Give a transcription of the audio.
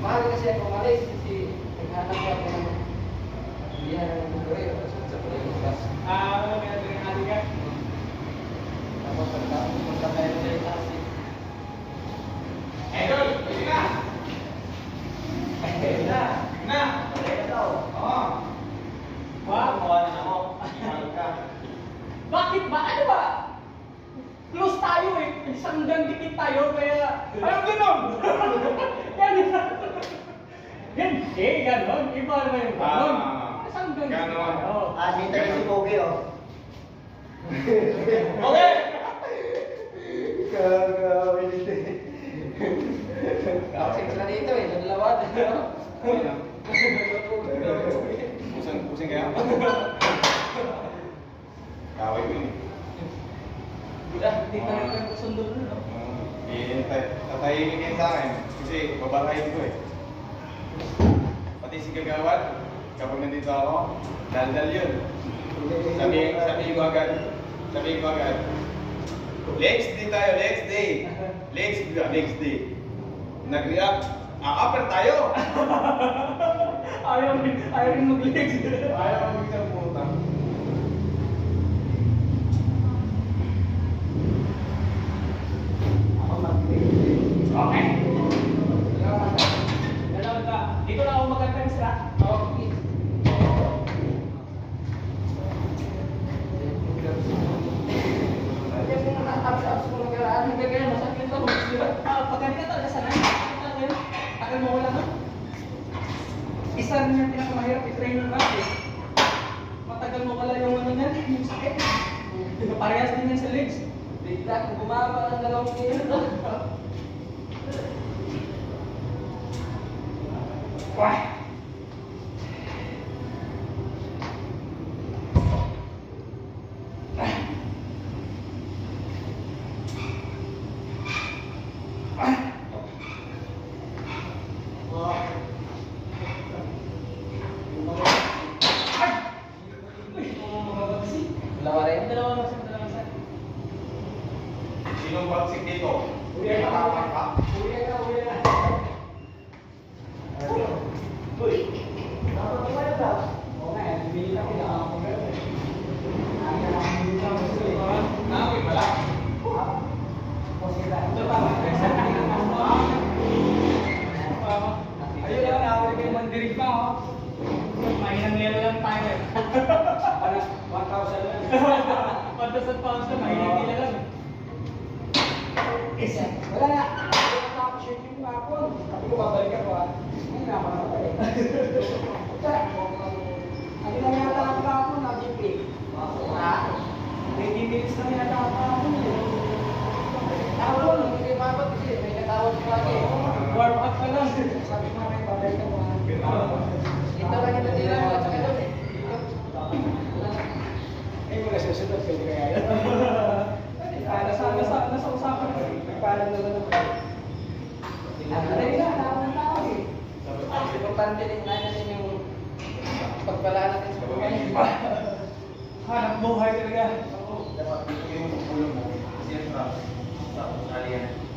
Mahal kasi ako umalis kasi naghanap ko ako ng biyahe ng Korea sa Pilipinas. Meron din hali ka. Tapos punta tayo ng taxi. Idol, pwede ka! Na! Kaya daw. Oo. Kumawa na ako. Mahal ka. Bakit ba? Ano ba? Close tayo eh. Isang dikit tayo kaya... Anong ganun? Ganun. Hindi, ganun. Iba naman yung ganun. Isang dikit Ganon. tayo. Dito rin si Pogi oh. Okay! Kasi sila dito eh, naglalawad. Pusing kaya? Kaway ko yun. Hindi pa rin kayo sundo nun, no? Tatahimik yun sa akin kasi babalahin ko eh. Pati si Kagawad, kapag nandito ako, daldal yun. Sabihin ko agad. Next day tayo, next day. Next day. Nag-react. Upper tayo. Ayaw rin mag-legs. Ayaw ang isang puta. Okay. Ganun ka. Dito na ako mag-advance ha. Okay. Pagkali ka talaga sanay. Tagal mo wala no? Isa rin yung pinakamahirap i-trainer ka eh. Matagal mo pala yung ano yan, yung sakit. Parehas din yan sa legs. Bigla kung bumaba ng 2 kilo. Wah! Dalawa rin. Dalawa masan. Sinong bagsik dito? Uwi ka. Matapang ka? Uwi ka. Uy, dapat kumain daw. Okay, bibili na kita ako meron. Uy, wala. Ito tama. Ayun lang, nakawali kayo mandirig pa, oh. Mahinang nilo lang tayo eh. 1,000 lang. 1,000 pounds na, mahinang nilo lang. Isa. Wala na. Tapos yung hapon. Sabi ko, babalik ako ah. Ngayon naman ako eh. Ano lang yata ako hapon na GP? Ha? 20 minutes na pinatapa ako eh. Hapon, hindi mabot kasi may katawag ko lagi. Warm up ka lang. Sabi ko may babalik ako ah. Ito lang yung natira mo at saka doon eh. Eh, wala susunod, pwede kaya yun. Nasa usapan ko. Nagpaalam naman ako. Dali na, naman tao eh. Importante din natin yung pagpala natin sa buhay. Hanap buhay talaga. Dapat dito yung pupulong mo. Kasi yung sa aliyan.